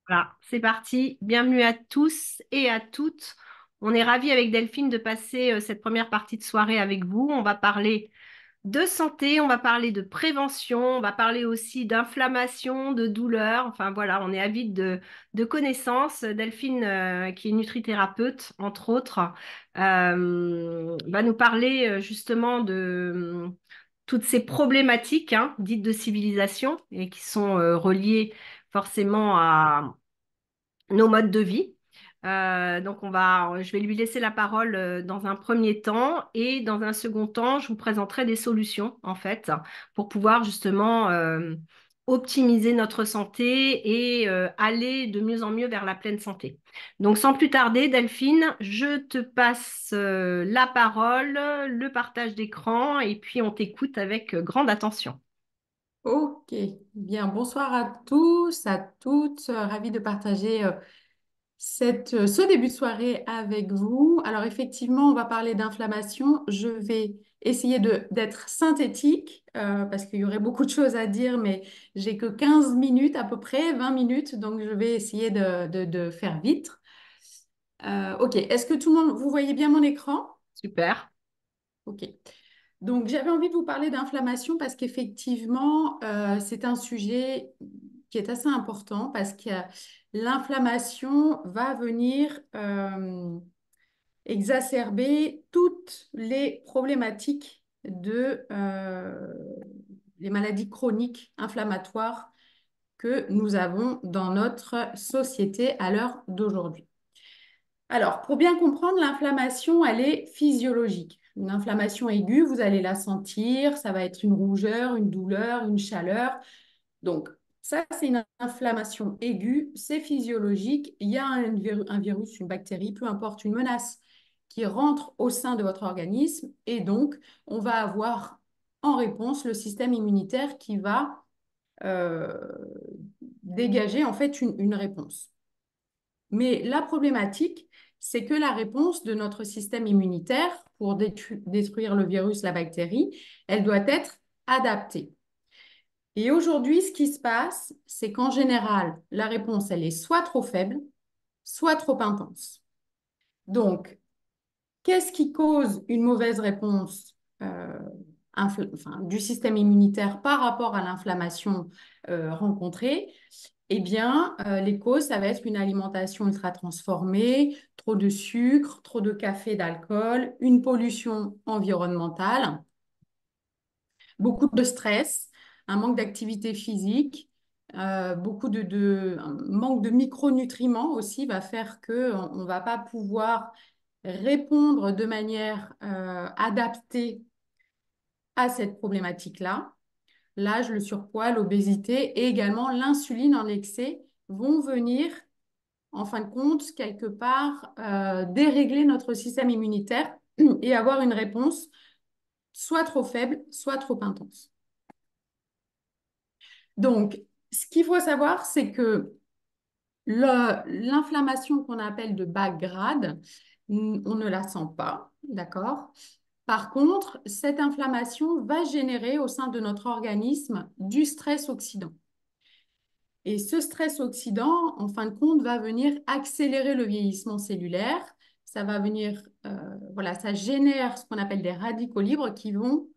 Voilà, c'est parti. Bienvenue à tous et à toutes. On est ravis avec Delphine de passer cette première partie de soirée avec vous. On va parler de santé, on va parler de prévention, on va parler aussi d'inflammation, de douleur. Enfin voilà, on est avide de connaissances. Delphine, qui est nutrithérapeute, entre autres, va nous parler justement de toutes ces problématiques dites de civilisation et qui sont reliées forcément à nos modes de vie. Donc je vais lui laisser la parole dans un premier temps et dans un second temps, je vous présenterai des solutions en fait pour pouvoir justement optimiser notre santé et aller de mieux en mieux vers la pleine santé. Donc sans plus tarder, Delphine, je te passe la parole, le partage d'écran et puis on t'écoute avec grande attention. Ok, bien, bonsoir à tous, à toutes. Ravie de partager ce début de soirée avec vous. Alors effectivement, on va parler d'inflammation. Je vais essayer d'être synthétique parce qu'il y aurait beaucoup de choses à dire, mais j'ai que 15 minutes à peu près, 20 minutes, donc je vais essayer de faire vite. Ok, est-ce que tout le monde, vous voyez bien mon écran? Super. Ok. Donc, j'avais envie de vous parler d'inflammation parce qu'effectivement, c'est un sujet qui est assez important parce que l'inflammation va venir exacerber toutes les problématiques les maladies chroniques inflammatoires que nous avons dans notre société à l'heure d'aujourd'hui. Alors, pour bien comprendre, l'inflammation, elle est physiologique. Une inflammation aiguë, vous allez la sentir, ça va être une rougeur, une douleur, une chaleur. Donc, ça, c'est une inflammation aiguë, c'est physiologique. Il y a un virus, une bactérie, peu importe, une menace qui rentre au sein de votre organisme et donc, on va avoir en réponse le système immunitaire qui va euh, dégager en fait une réponse. Mais la problématique, c'est que la réponse de notre système immunitaire pour détruire le virus, la bactérie, elle doit être adaptée. Et aujourd'hui, ce qui se passe, c'est qu'en général, la réponse, elle est soit trop faible, soit trop intense. Donc, qu'est-ce qui cause une mauvaise réponse du système immunitaire par rapport à l'inflammation rencontrée? Eh bien, les causes, ça va être une alimentation ultra transformée, trop de sucre, trop de café, d'alcool, une pollution environnementale, beaucoup de stress, un manque d'activité physique, un manque de micronutriments aussi va faire qu'on ne va pas pouvoir répondre de manière adaptée à cette problématique-là. L'âge, le surpoids, l'obésité et également l'insuline en excès vont venir, en fin de compte, quelque part, dérégler notre système immunitaire et avoir une réponse soit trop faible, soit trop intense. Donc, ce qu'il faut savoir, c'est que l'inflammation qu'on appelle de bas grade, on ne la sent pas, d'accord? Par contre, cette inflammation va générer au sein de notre organisme du stress oxydant. Et ce stress oxydant, en fin de compte, va venir accélérer le vieillissement cellulaire. Ça va venir, voilà, ça génère ce qu'on appelle des radicaux libres qui vont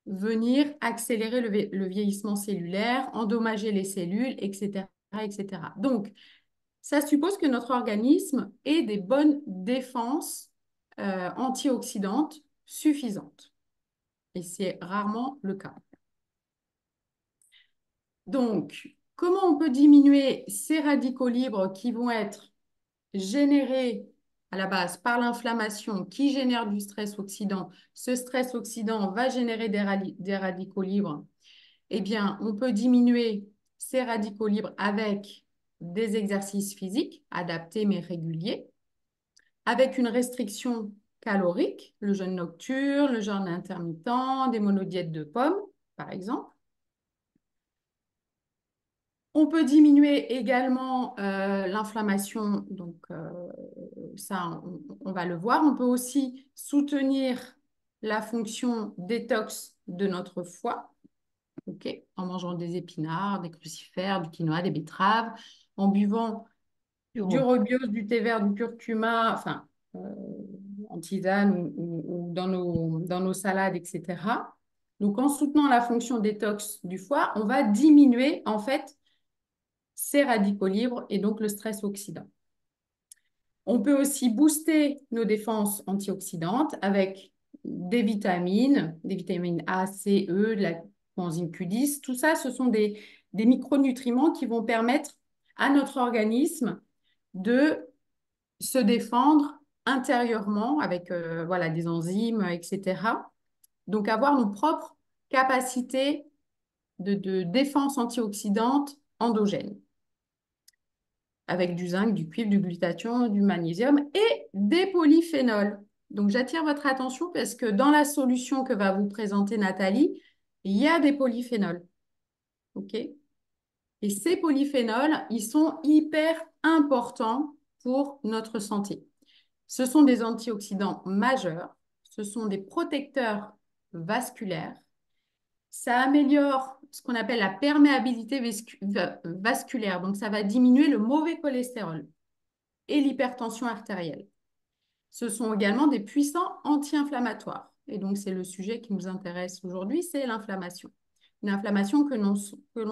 venir accélérer le vieillissement cellulaire, endommager les cellules, etc., etc. Donc, ça suppose que notre organisme ait des bonnes défenses antioxydantes suffisantes. Et c'est rarement le cas. Donc, comment on peut diminuer ces radicaux libres qui vont être générés à la base par l'inflammation qui génère du stress oxydant? Ce stress oxydant va générer des radicaux libres. Eh bien, on peut diminuer ces radicaux libres avec des exercices physiques adaptés mais réguliers, avec une restriction calorique, le jeûne nocturne, le jeûne intermittent, des monodiètes de pommes, par exemple. On peut diminuer également l'inflammation, donc ça, on va le voir. On peut aussi soutenir la fonction détox de notre foie, ok, en mangeant des épinards, des crucifères, du quinoa, des betteraves, en buvant du Bureau. rooibos, du thé vert, du curcuma, enfin, en tisane ou dans nos salades, etc. Donc, en soutenant la fonction détox du foie, on va diminuer en fait ces radicaux libres et donc le stress oxydant. On peut aussi booster nos défenses antioxydantes avec des vitamines A, C, E, de la coenzyme Q10. Tout ça, ce sont des micronutriments qui vont permettre à notre organisme de se défendre intérieurement avec voilà, des enzymes, etc. Donc, avoir nos propres capacités de défense antioxydante endogène avec du zinc, du cuivre, du glutathion, du magnésium et des polyphénols. Donc, j'attire votre attention parce que dans la solution que va vous présenter Nathalie, il y a des polyphénols. OK? Et ces polyphénols, ils sont hyper importants pour notre santé. Ce sont des antioxydants majeurs, ce sont des protecteurs vasculaires. Ça améliore ce qu'on appelle la perméabilité vasculaire. Donc, ça va diminuer le mauvais cholestérol et l'hypertension artérielle. Ce sont également des puissants anti-inflammatoires. Et donc, c'est le sujet qui nous intéresse aujourd'hui, c'est l'inflammation. Une inflammation que l'on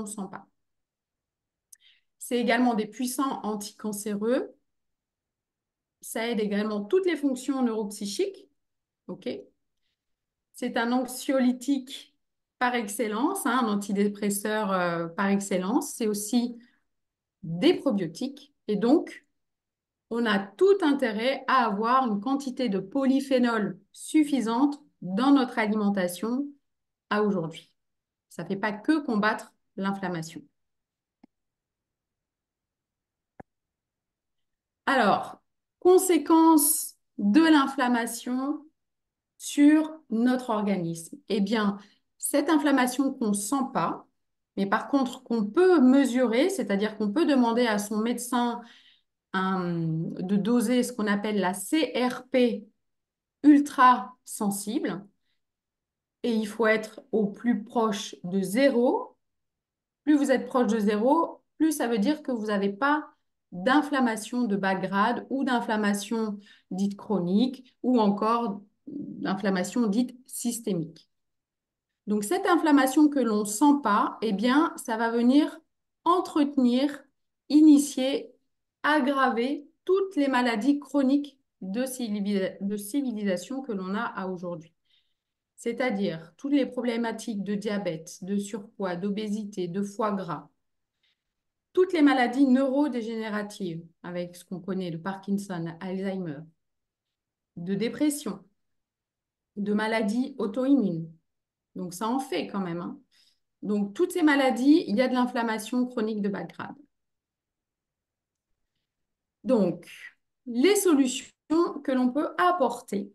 ne sent pas. C'est également des puissants anticancéreux. Ça aide également toutes les fonctions neuropsychiques. OK? C'est un anxiolytique par excellence, hein, un antidépresseur par excellence. C'est aussi des probiotiques. Et donc, on a tout intérêt à avoir une quantité de polyphénol suffisante dans notre alimentation à aujourd'hui. Ça ne fait pas que combattre l'inflammation. Alors, conséquences de l'inflammation sur notre organisme. Eh bien, cette inflammation qu'on ne sent pas, mais par contre qu'on peut mesurer, c'est-à-dire qu'on peut demander à son médecin de doser ce qu'on appelle la CRP ultra sensible, et il faut être au plus proche de zéro. Plus vous êtes proche de zéro, plus ça veut dire que vous n'avez pas d'inflammation de bas grade ou d'inflammation dite chronique ou encore d'inflammation dite systémique. Donc cette inflammation que l'on ne sent pas, eh bien, ça va venir entretenir, initier, aggraver toutes les maladies chroniques de civilisation que l'on a à aujourd'hui. C'est-à-dire toutes les problématiques de diabète, de surpoids, d'obésité, de foie gras, toutes les maladies neurodégénératives, avec ce qu'on connaît de Parkinson, Alzheimer, de dépression, de maladies auto-immunes. Donc ça en fait quand même, hein. Donc toutes ces maladies, il y a de l'inflammation chronique de bas grade. Donc, les solutions que l'on peut apporter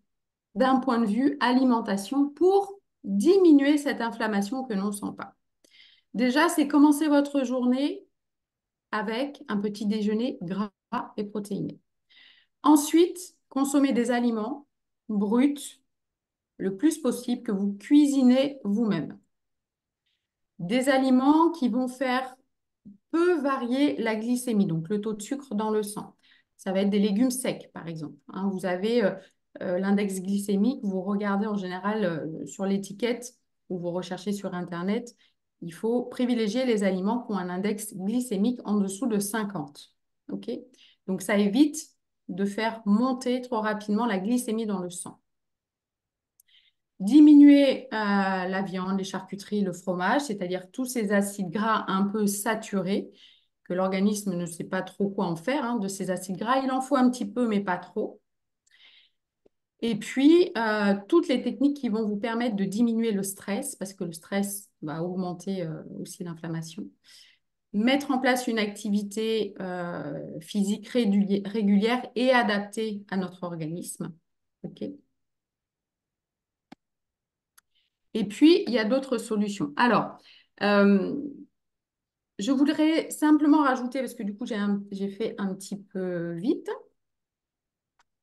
d'un point de vue alimentation pour diminuer cette inflammation que l'on ne sent pas. Déjà, c'est commencer votre journée avec un petit déjeuner gras et protéiné. Ensuite, consommer des aliments bruts le plus possible que vous cuisinez vous-même. Des aliments qui vont faire peu varier la glycémie, donc le taux de sucre dans le sang. Ça va être des légumes secs, par exemple, hein. Vous avez l'index glycémique, vous regardez en général sur l'étiquette ou vous recherchez sur Internet, il faut privilégier les aliments qui ont un index glycémique en dessous de 50. OK? Donc, ça évite de faire monter trop rapidement la glycémie dans le sang. Diminuer la viande, les charcuteries, le fromage, c'est-à-dire tous ces acides gras un peu saturés, que l'organisme ne sait pas trop quoi en faire, hein, de ces acides gras. Il en faut un petit peu, mais pas trop. Et puis, toutes les techniques qui vont vous permettre de diminuer le stress, parce que le stress va augmenter aussi l'inflammation. Mettre en place une activité physique régulière et adaptée à notre organisme. OK. Et puis, il y a d'autres solutions. Alors, je voudrais simplement rajouter, parce que du coup, j'ai fait un petit peu vite,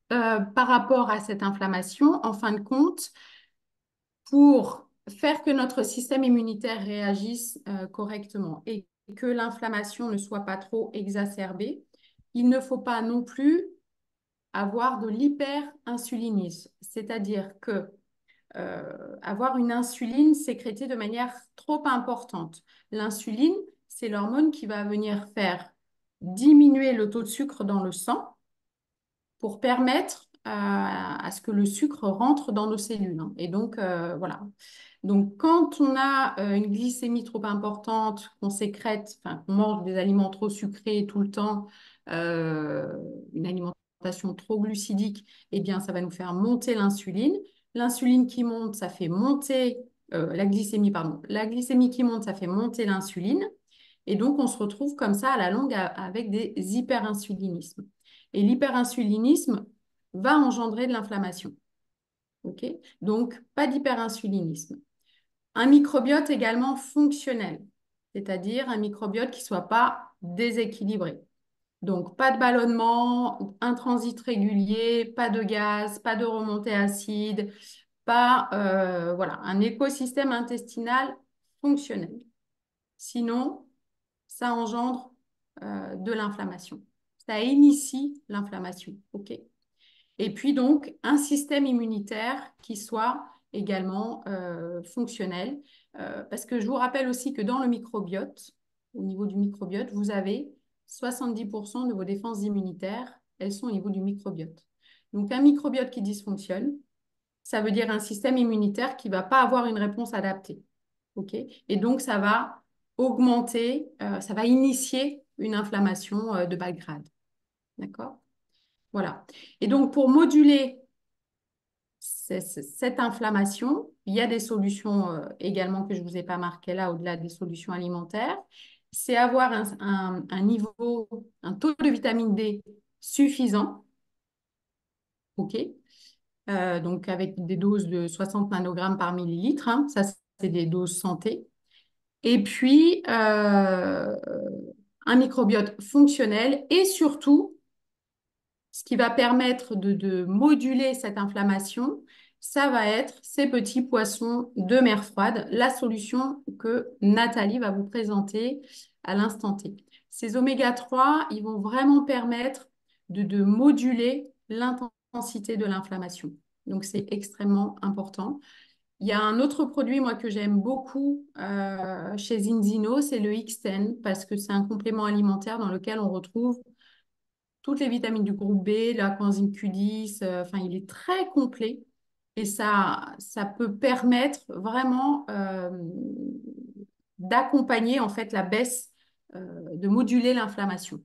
par rapport à cette inflammation, en fin de compte, pour faire que notre système immunitaire réagisse correctement et que l'inflammation ne soit pas trop exacerbée, il ne faut pas non plus avoir de l'hyperinsulinisme, c'est-à-dire que avoir une insuline sécrétée de manière trop importante. L'insuline, c'est l'hormone qui va venir faire diminuer le taux de sucre dans le sang pour permettre à ce que le sucre rentre dans nos cellules, hein. Et donc, voilà. Donc, quand on a une glycémie trop importante, qu'on sécrète, enfin, qu'on mange des aliments trop sucrés tout le temps, euh, une alimentation trop glucidique, eh bien, ça va nous faire monter l'insuline. L'insuline qui monte, ça fait monter la glycémie, pardon. La glycémie qui monte, ça fait monter l'insuline. Et donc, on se retrouve comme ça à la longue avec des hyperinsulinismes. Et l'hyperinsulinisme va engendrer de l'inflammation. OK? Donc, pas d'hyperinsulinisme. Un microbiote également fonctionnel, c'est-à-dire un microbiote qui ne soit pas déséquilibré. Donc, pas de ballonnement, un transit régulier, pas de gaz, pas de remontée acide, pas, voilà, un écosystème intestinal fonctionnel. Sinon, ça engendre de l'inflammation. Ça initie l'inflammation. OK? Et puis donc, un système immunitaire qui soit également fonctionnel. Parce que je vous rappelle aussi que dans le microbiote, au niveau du microbiote, vous avez 70% de vos défenses immunitaires, elles sont au niveau du microbiote. Donc, un microbiote qui dysfonctionne, ça veut dire un système immunitaire qui ne va pas avoir une réponse adaptée. OK? Et donc, ça va augmenter, ça va initier une inflammation de bas grade. D'accord? Voilà. Et donc, pour moduler cette inflammation, il y a des solutions également que je ne vous ai pas marquées là, au-delà des solutions alimentaires. C'est avoir un niveau, un taux de vitamine D suffisant. OK? Donc, avec des doses de 60 nanogrammes par millilitre, hein. Ça, c'est des doses santé. Et puis, un microbiote fonctionnel et surtout, ce qui va permettre de moduler cette inflammation, ça va être ces petits poissons de mer froide, la solution que Nathalie va vous présenter à l'instant T. Ces oméga 3, ils vont vraiment permettre de moduler l'intensité de l'inflammation. Donc, c'est extrêmement important. Il y a un autre produit, moi, que j'aime beaucoup chez Zinzino, c'est le X10, parce que c'est un complément alimentaire dans lequel on retrouve toutes les vitamines du groupe B, la coenzyme Q10, enfin, il est très complet et ça peut permettre vraiment d'accompagner en fait la baisse, de moduler l'inflammation.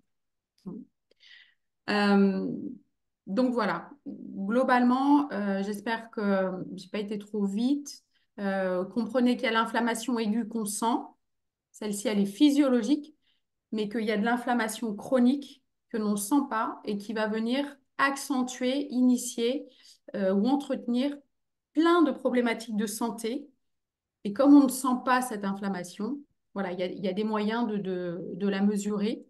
Euh, donc voilà, globalement, j'espère que je n'ai pas été trop vite. Comprenez qu'il y a l'inflammation aiguë qu'on sent, celle-ci elle est physiologique, mais qu'il y a de l'inflammation chronique que l'on ne sent pas et qui va venir accentuer, initier ou entretenir plein de problématiques de santé. Et comme on ne sent pas cette inflammation, voilà, il y a des moyens de la mesurer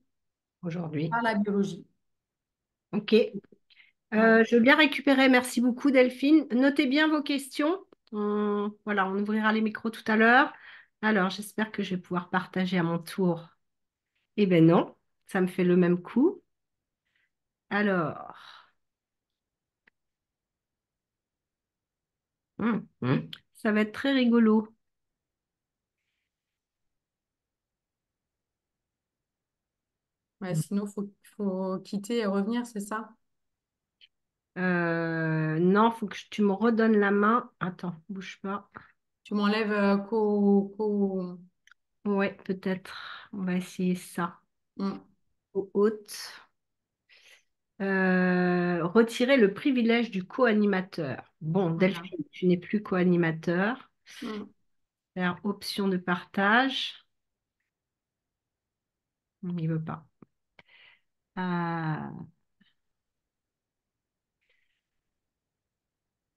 Aujourd'hui. par la biologie. Ok. Voilà. Je veux bien récupérer. Merci beaucoup, Delphine. Notez bien vos questions. Voilà, on ouvrira les micros tout à l'heure. Alors, j'espère que je vais pouvoir partager à mon tour. Eh bien non, ça me fait le même coup. Alors, ça va être très rigolo. Ouais, sinon, faut quitter et revenir, c'est ça? Non, faut que tu me redonnes la main. Attends, bouge pas. Tu m'enlèves Ouais, peut-être. On va essayer ça. Hmm, Haute. Retirer le privilège du co-animateur. Bon, voilà. Delphine, tu n'es plus co-animateur. Hmm. Faire option de partage. Il ne veut pas. Euh,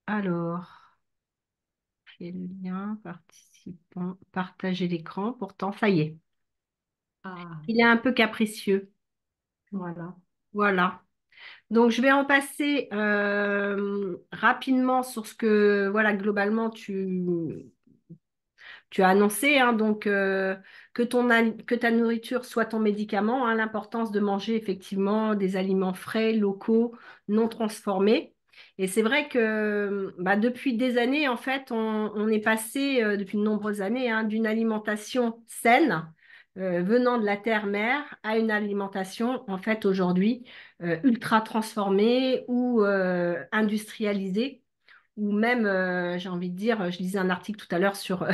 alors, quel lien, participant, partager l'écran. Pourtant, ça y est. Ah, Il est un peu capricieux. voilà. Voilà. Donc, je vais en passer rapidement sur ce que, voilà, globalement, tu as annoncé, hein, donc que ta nourriture soit ton médicament, hein, l'importance de manger effectivement des aliments frais, locaux, non transformés. Et c'est vrai que bah, depuis des années, en fait, on est passé, depuis de nombreuses années, hein, d'une alimentation saine, venant de la terre-mère, à une alimentation, en fait, aujourd'hui, ultra transformée ou industrialisée ou même, j'ai envie de dire, je lisais un article tout à l'heure sur,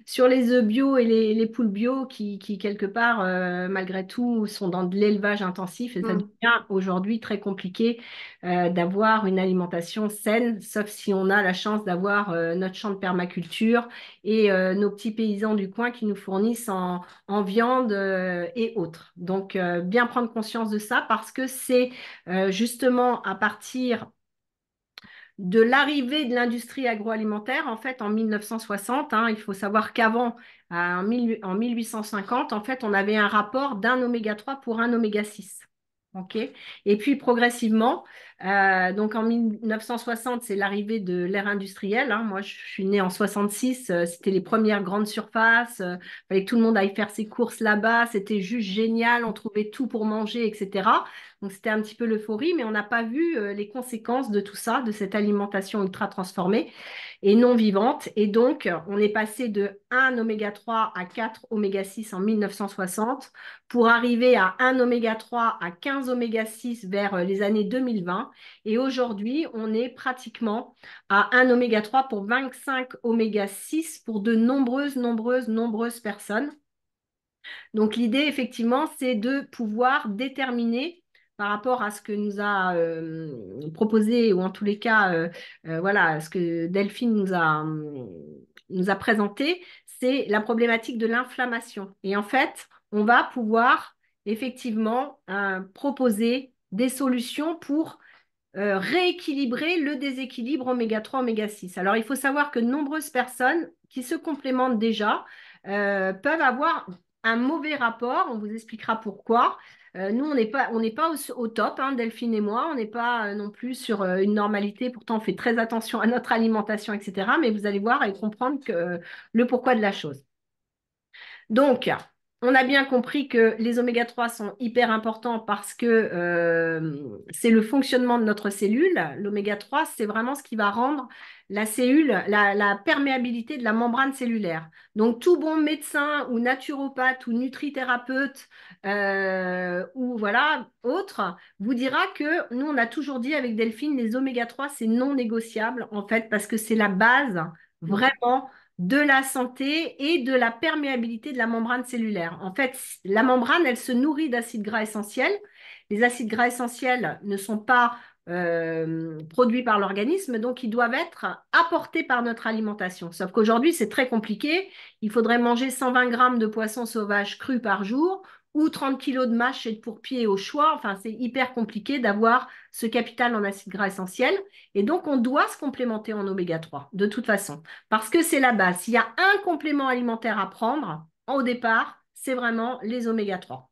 sur les œufs bio et les poules bio qui quelque part, malgré tout, sont dans de l'élevage intensif et ça Mm. devient aujourd'hui très compliqué d'avoir une alimentation saine, sauf si on a la chance d'avoir notre champ de permaculture et nos petits paysans du coin qui nous fournissent en viande et autres. Donc, bien prendre conscience de ça parce que c'est justement à partir de l'arrivée de l'industrie agroalimentaire, en fait, en 1960, hein, il faut savoir qu'avant, en 1850, en fait, on avait un rapport d'un oméga 3 pour un oméga 6. OK. Et puis progressivement, donc en 1960, c'est l'arrivée de l'ère industrielle, hein. Moi, je suis née en 66, c'était les premières grandes surfaces. Fallait que tout le monde aille faire ses courses là-bas. C'était juste génial. On trouvait tout pour manger, etc. Donc, c'était un petit peu l'euphorie, mais on n'a pas vu les conséquences de tout ça, de cette alimentation ultra transformée et non vivante. Et donc, on est passé de 1 oméga 3 à 4 oméga 6 en 1960 pour arriver à 1 oméga 3 à 15 oméga 6 vers les années 2020. Et aujourd'hui, on est pratiquement à 1 oméga 3 pour 25 oméga 6 pour de nombreuses personnes. Donc l'idée, effectivement, c'est de pouvoir déterminer par rapport à ce que nous a proposé, ou en tous les cas, voilà, ce que Delphine nous a présenté, c'est la problématique de l'inflammation. Et en fait, on va pouvoir effectivement proposer des solutions pour rééquilibrer le déséquilibre oméga 3, oméga 6. Alors, il faut savoir que de nombreuses personnes qui se complémentent déjà peuvent avoir un mauvais rapport. On vous expliquera pourquoi. Nous, on n'est pas au top, hein, Delphine et moi. On n'est pas non plus sur une normalité. Pourtant, on fait très attention à notre alimentation, etc. Mais vous allez voir et comprendre le pourquoi de la chose. Donc, on a bien compris que les oméga 3 sont hyper importants parce que c'est le fonctionnement de notre cellule. L'oméga 3, c'est vraiment ce qui va rendre la cellule, la perméabilité de la membrane cellulaire. Donc, tout bon médecin ou naturopathe ou nutrithérapeute ou voilà, autre, vous dira que nous, on a toujours dit avec Delphine, les oméga 3, c'est non négociable en fait parce que c'est la base Mm. vraiment de la santé et de la perméabilité de la membrane cellulaire. En fait, la membrane, elle se nourrit d'acides gras essentiels. Les acides gras essentiels ne sont pas produits par l'organisme, donc ils doivent être apportés par notre alimentation. Sauf qu'aujourd'hui, c'est très compliqué. Il faudrait manger 120 grammes de poisson sauvage cru par jour ou 30 kilos de mâche et de pourpier au choix. Enfin, c'est hyper compliqué d'avoir ce capital en acides gras essentiels. Et donc, on doit se complémenter en oméga 3, de toute façon. Parce que c'est la base. S'il y a un complément alimentaire à prendre, au départ, c'est vraiment les oméga 3.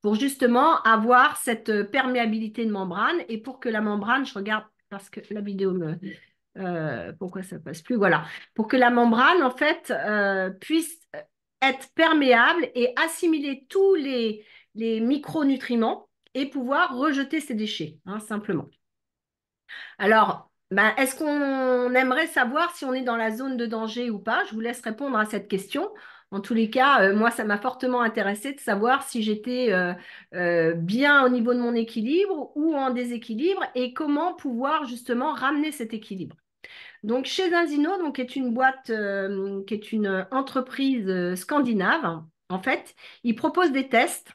Pour justement avoir cette perméabilité de membrane et pour que la membrane, je regarde parce que la vidéo me... pourquoi ça passe plus? Voilà. Pour que la membrane, en fait, puisse être perméable et assimiler tous les micronutriments et pouvoir rejeter ces déchets, hein, simplement. Alors, ben, est-ce qu'on aimerait savoir si on est dans la zone de danger ou pas? Je vous laisse répondre à cette question. En tous les cas, moi, ça m'a fortement intéressé de savoir si j'étais bien au niveau de mon équilibre ou en déséquilibre et comment pouvoir justement ramener cet équilibre. Donc, chez Enzino, donc, qui est une boîte, qui est une entreprise scandinave, en fait, ils proposent des tests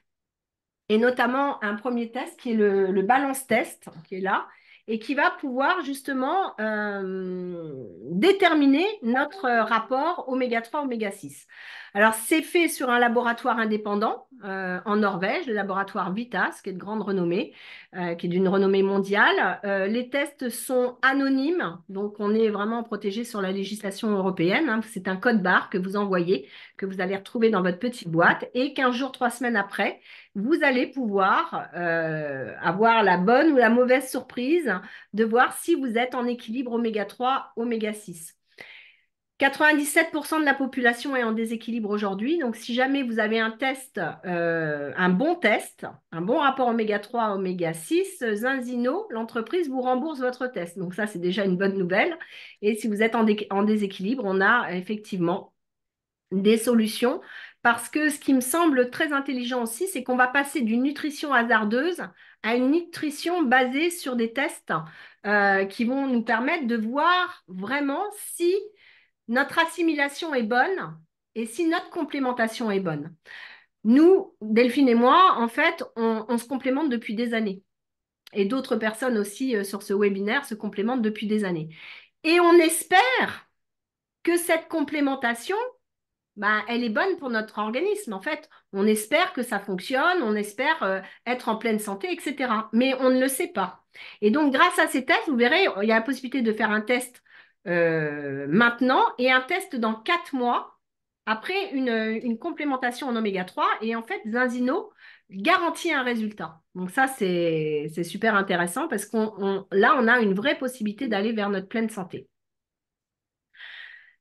et notamment un premier test qui est le balance test, qui est là, et qui va pouvoir justement déterminer notre rapport oméga 3, oméga 6. Alors, c'est fait sur un laboratoire indépendant en Norvège, le laboratoire Vitas, qui est de grande renommée, qui est d'une renommée mondiale. Les tests sont anonymes, donc on est vraiment protégé sur la législation européenne, hein. C'est un code barre que vous envoyez, que vous allez retrouver dans votre petite boîte, et 15 jours, 3 semaines après, vous allez pouvoir avoir la bonne ou la mauvaise surprise de voir si vous êtes en équilibre oméga 3, oméga 6. 97% de la population est en déséquilibre aujourd'hui. Donc, si jamais vous avez un test, un bon test, un bon rapport oméga 3, oméga 6, Zinzino, l'entreprise vous rembourse votre test. Donc, ça, c'est déjà une bonne nouvelle. Et si vous êtes en déséquilibre, on a effectivement des solutions. Parce que ce qui me semble très intelligent aussi, c'est qu'on va passer d'une nutrition hasardeuse à une nutrition basée sur des tests qui vont nous permettre de voir vraiment si notre assimilation est bonne et si notre complémentation est bonne. Nous, Delphine et moi, en fait, on se complémente depuis des années. Et d'autres personnes aussi sur ce webinaire se complémentent depuis des années. Et on espère que cette complémentation, bah, elle est bonne pour notre organisme. En fait, on espère que ça fonctionne, on espère être en pleine santé, etc. Mais on ne le sait pas. Et donc, grâce à ces tests, vous verrez, il y a la possibilité de faire un test maintenant et un test dans 4 mois après une complémentation en oméga 3. Et en fait, Zinzino garantit un résultat. Donc ça, c'est super intéressant parce là, on a une vraie possibilité d'aller vers notre pleine santé.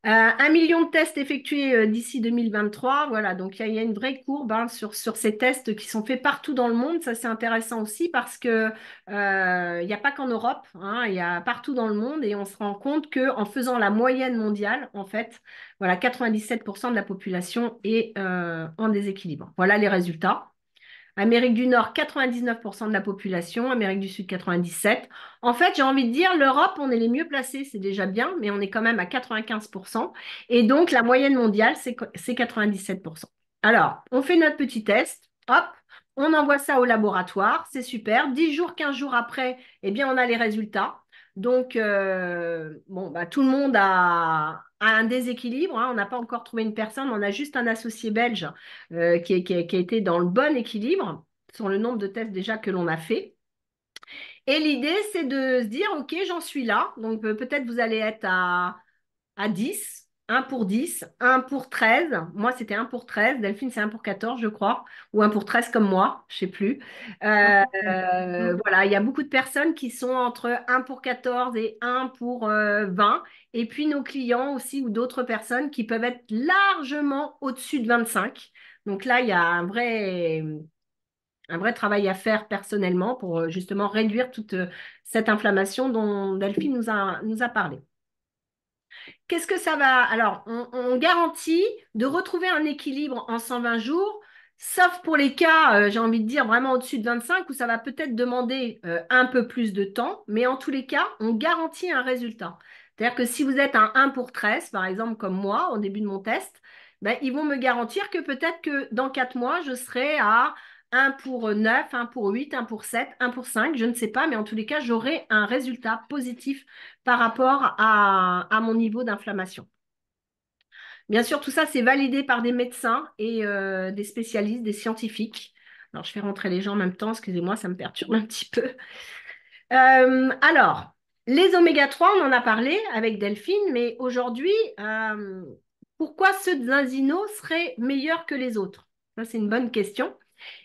1 million de tests effectués d'ici 2023. Voilà, donc il y a une vraie courbe hein, sur ces tests qui sont faits partout dans le monde. Ça, c'est intéressant aussi parce que il n'y a pas qu'en Europe, hein, il y a partout dans le monde et on se rend compte qu'en faisant la moyenne mondiale, en fait, voilà, 97% de la population est en déséquilibre. Voilà les résultats. Amérique du Nord, 99% de la population. Amérique du Sud, 97%. En fait, j'ai envie de dire, l'Europe, on est les mieux placés, c'est déjà bien, mais on est quand même à 95%. Et donc, la moyenne mondiale, c'est 97%. Alors, on fait notre petit test. Hop, on envoie ça au laboratoire. C'est super. 10 jours, 15 jours après, eh bien, on a les résultats. Donc, bon, bah, tout le monde a un déséquilibre, hein. On n'a pas encore trouvé une personne. On a juste un associé belge qui a été dans le bon équilibre sur le nombre de tests déjà que l'on a fait. Et l'idée, c'est de se dire, OK, j'en suis là. Donc, peut-être vous allez être à 10, 1 pour 10, 1 pour 13. Moi, c'était 1 pour 13. Delphine, c'est 1 pour 14, je crois. Ou 1 pour 13 comme moi, je ne sais plus. Voilà, il y a beaucoup de personnes qui sont entre 1 pour 14 et 1 pour 20. Et puis, nos clients aussi ou d'autres personnes qui peuvent être largement au-dessus de 25. Donc là, il y a un vrai travail à faire personnellement pour justement réduire toute cette inflammation dont Delphine nous a parlé. Qu'est-ce que ça va? Alors, on garantit de retrouver un équilibre en 120 jours, sauf pour les cas, j'ai envie de dire, vraiment au-dessus de 25, où ça va peut-être demander un peu plus de temps, mais en tous les cas, on garantit un résultat. C'est-à-dire que si vous êtes un 1 pour 13, par exemple, comme moi, au début de mon test, ben, ils vont me garantir que peut-être que dans 4 mois, je serai à 1 pour 9, 1 pour 8, 1 pour 7, 1 pour 5, je ne sais pas, mais en tous les cas, j'aurai un résultat positif par rapport à mon niveau d'inflammation. Bien sûr, tout ça, c'est validé par des médecins et des spécialistes, des scientifiques. Alors, je fais rentrer les gens en même temps, excusez-moi, ça me perturbe un petit peu. Alors, les oméga 3, on en a parlé avec Delphine, mais aujourd'hui, pourquoi ceux de Zinzino seraient meilleurs que les autres? Ça, c'est une bonne question.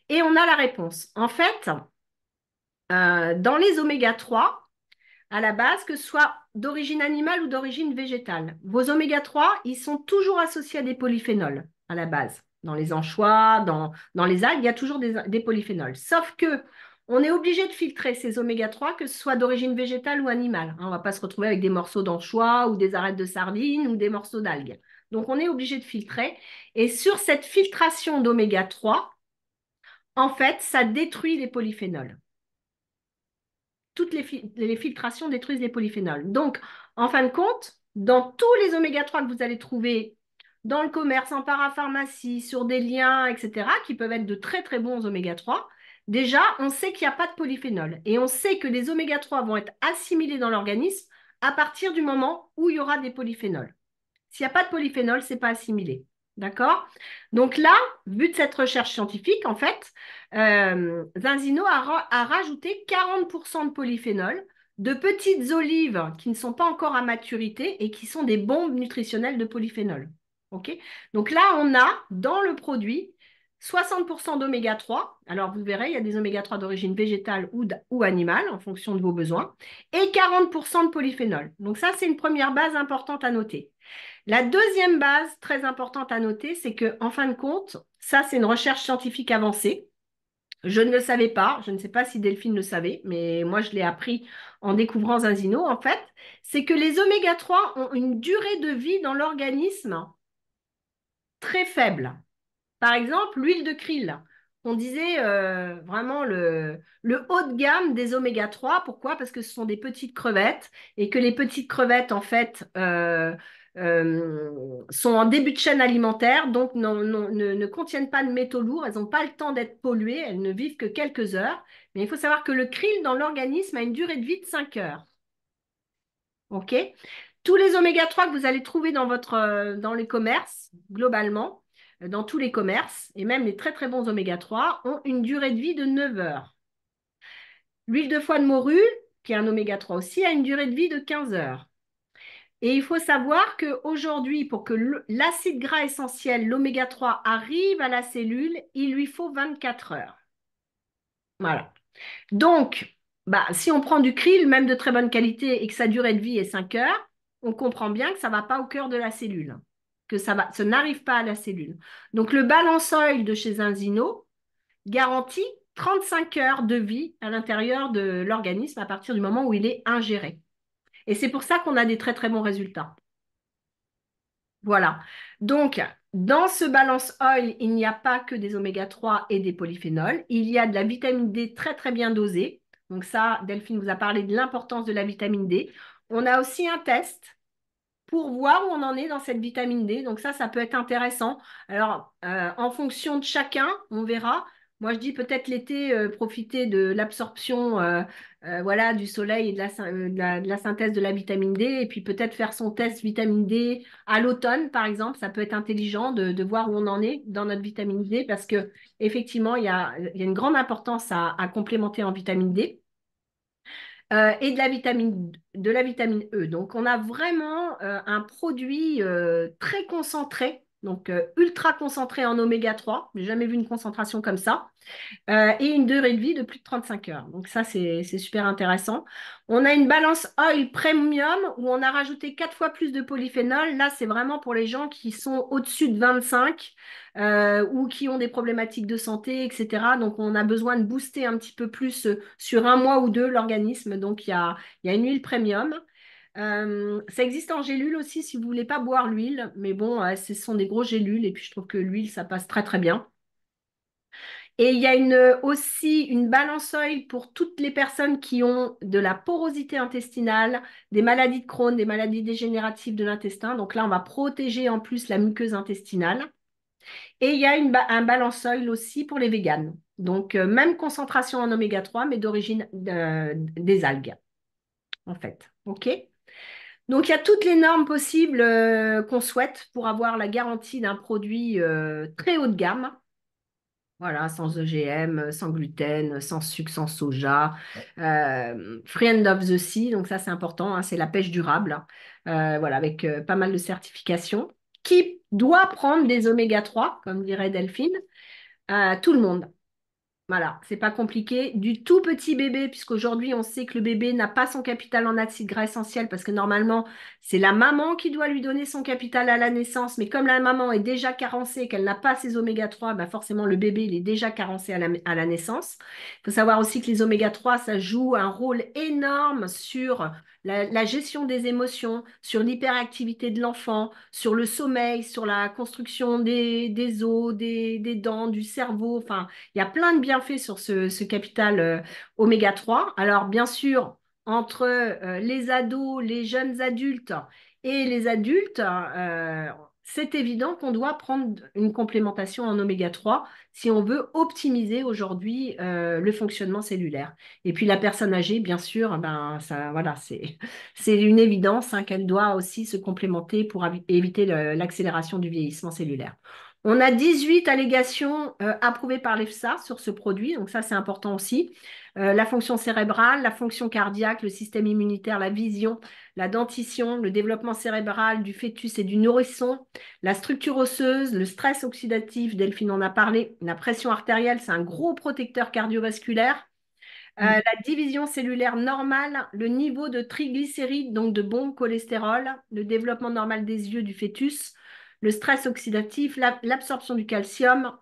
Et on a la réponse. En fait, dans les oméga 3, à la base, que ce soit d'origine animale ou d'origine végétale. Vos oméga 3, ils sont toujours associés à des polyphénols à la base. Dans les anchois, dans les algues, il y a toujours des polyphénols. Sauf que on est obligé de filtrer ces oméga 3, que ce soit d'origine végétale ou animale. On ne va pas se retrouver avec des morceaux d'anchois ou des arêtes de sardines ou des morceaux d'algues. Donc, on est obligé de filtrer. Et sur cette filtration d'oméga 3, en fait, ça détruit les polyphénols. Toutes les filtrations détruisent les polyphénols. Donc, en fin de compte, dans tous les oméga 3 que vous allez trouver dans le commerce, en parapharmacie, sur des liens, etc., qui peuvent être de très très bons oméga 3, déjà, on sait qu'il n'y a pas de polyphénol. Et on sait que les oméga 3 vont être assimilés dans l'organisme à partir du moment où il y aura des polyphénols. S'il n'y a pas de polyphénol, ce n'est pas assimilé. D'accord? Donc là, vu de cette recherche scientifique, en fait, Zinzino a rajouté 40% de polyphénol, de petites olives qui ne sont pas encore à maturité et qui sont des bombes nutritionnelles de polyphénol. OK? Donc là, on a dans le produit 60% d'oméga 3. Alors, vous verrez, il y a des oméga 3 d'origine végétale ou animale en fonction de vos besoins. Et 40% de polyphénol. Donc ça, c'est une première base importante à noter. La deuxième base, très importante à noter, c'est que, en fin de compte, ça, c'est une recherche scientifique avancée. Je ne le savais pas, je ne sais pas si Delphine le savait, mais moi, je l'ai appris en découvrant Zinzino, en fait, c'est que les oméga 3 ont une durée de vie dans l'organisme très faible. Par exemple, l'huile de krill. On disait vraiment le haut de gamme des oméga 3. Pourquoi? Parce que ce sont des petites crevettes et que les petites crevettes, en fait, sont en début de chaîne alimentaire, donc ne contiennent pas de métaux lourds. Elles n'ont pas le temps d'être polluées. Elles ne vivent que quelques heures. Mais il faut savoir que le krill dans l'organisme a une durée de vie de 5 heures. OK? Tous les oméga 3 que vous allez trouver dans les commerces, globalement, dans tous les commerces, et même les très très bons oméga 3, ont une durée de vie de 9 heures. L'huile de foie de morue, qui est un oméga 3 aussi, a une durée de vie de 15 heures. Et il faut savoir qu'aujourd'hui, pour que l'acide gras essentiel, l'oméga 3, arrive à la cellule, il lui faut 24 heures. Voilà. Donc, bah, si on prend du krill, même de très bonne qualité, et que sa durée de vie est 5 heures, on comprend bien que ça ne va pas au cœur de la cellule, que ça n'arrive pas à la cellule. Donc, le balance oil de chez Enzino garantit 35 heures de vie à l'intérieur de l'organisme à partir du moment où il est ingéré. Et c'est pour ça qu'on a des très, très bons résultats. Voilà. Donc, dans ce balance oil, il n'y a pas que des oméga 3 et des polyphénols. Il y a de la vitamine D très, très bien dosée. Donc ça, Delphine vous a parlé de l'importance de la vitamine D. On a aussi un test pour voir où on en est dans cette vitamine D. Donc ça peut être intéressant. Alors, en fonction de chacun, on verra. Moi, je dis peut-être l'été, profiter de l'absorption voilà, du soleil et de la synthèse de la vitamine D. Et puis peut-être faire son test vitamine D à l'automne, par exemple. Ça peut être intelligent de voir où on en est dans notre vitamine D parce que effectivement, il y a une grande importance à complémenter en vitamine D et de la vitamine E. Donc, on a vraiment un produit très concentré, donc ultra concentré en oméga 3. J'ai jamais vu une concentration comme ça et une durée de vie de plus de 35 heures. Donc ça, c'est super intéressant. On a une balance oil premium où on a rajouté 4 fois plus de polyphénol. Là, c'est vraiment pour les gens qui sont au-dessus de 25 ou qui ont des problématiques de santé, etc. Donc, on a besoin de booster un petit peu plus sur un mois ou deux l'organisme. Donc, il y a une huile premium. Ça existe en gélule aussi si vous voulez pas boire l'huile, mais bon, ce sont des grosses gélules et puis je trouve que l'huile, ça passe très très bien. Et il y a aussi une balance oil pour toutes les personnes qui ont de la porosité intestinale, des maladies de Crohn, des maladies dégénératives de l'intestin. Donc là, on va protéger en plus la muqueuse intestinale. Et il y a un balance oil aussi pour les véganes. Donc, même concentration en oméga 3, mais d'origine des algues, en fait. OK? Donc, il y a toutes les normes possibles qu'on souhaite pour avoir la garantie d'un produit très haut de gamme. Voilà, sans OGM, sans gluten, sans sucre, sans soja. Friend of the Sea, donc ça c'est important, hein, c'est la pêche durable. Voilà, avec pas mal de certifications. Qui doit prendre des oméga 3, comme dirait Delphine? Tout le monde. Voilà, c'est pas compliqué. Du tout petit bébé, puisqu'aujourd'hui, on sait que le bébé n'a pas son capital en acides gras essentiels, parce que normalement, c'est la maman qui doit lui donner son capital à la naissance. Mais comme la maman est déjà carencée, qu'elle n'a pas ses oméga 3, bah forcément, le bébé, il est déjà carencé à la naissance. Il faut savoir aussi que les oméga 3, ça joue un rôle énorme sur la gestion des émotions, sur l'hyperactivité de l'enfant, sur le sommeil, sur la construction des os, des dents, du cerveau. Enfin, il y a plein de bienfaits sur ce capital oméga 3. Alors, bien sûr, entre les ados, les jeunes adultes et les adultes, c'est évident qu'on doit prendre une complémentation en oméga 3 si on veut optimiser aujourd'hui le fonctionnement cellulaire. Et puis la personne âgée, bien sûr, ben, ça, voilà, c'est une évidence hein, qu'elle doit aussi se complémenter pour éviter l'accélération du vieillissement cellulaire. On a 18 allégations approuvées par l'EFSA sur ce produit, donc ça c'est important aussi. La fonction cérébrale, la fonction cardiaque, le système immunitaire, la vision, la dentition, le développement cérébral du fœtus et du nourrisson, la structure osseuse, le stress oxydatif, Delphine en a parlé, la pression artérielle, c'est un gros protecteur cardiovasculaire. Mm. La division cellulaire normale, le niveau de triglycérides, donc de bon cholestérol, le développement normal des yeux du fœtus, le stress oxydatif, l'absorption du calcium,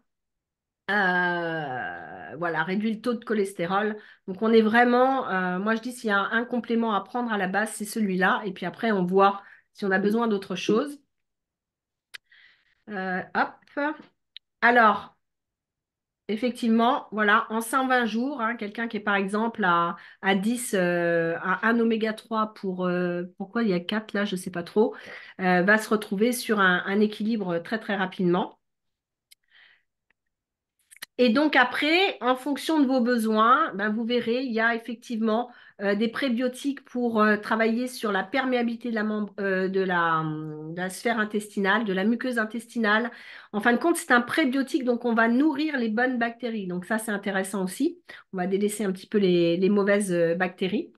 voilà, réduit le taux de cholestérol. Donc on est vraiment, moi je dis s'il y a un complément à prendre à la base, c'est celui-là. Et puis après, on voit si on a besoin d'autre chose. Hop. Alors, effectivement, voilà, en 120 jours, hein, quelqu'un qui est par exemple à 10, à 1 oméga 3 pourquoi il y a 4 là, je ne sais pas trop, va se retrouver sur un équilibre très très rapidement. Et donc après, en fonction de vos besoins, ben, vous verrez, il y a effectivement des prébiotiques pour travailler sur la perméabilité de la sphère intestinale, de la muqueuse intestinale. En fin de compte, c'est un prébiotique, donc on va nourrir les bonnes bactéries. Donc ça, c'est intéressant aussi. On va délaisser un petit peu les mauvaises bactéries.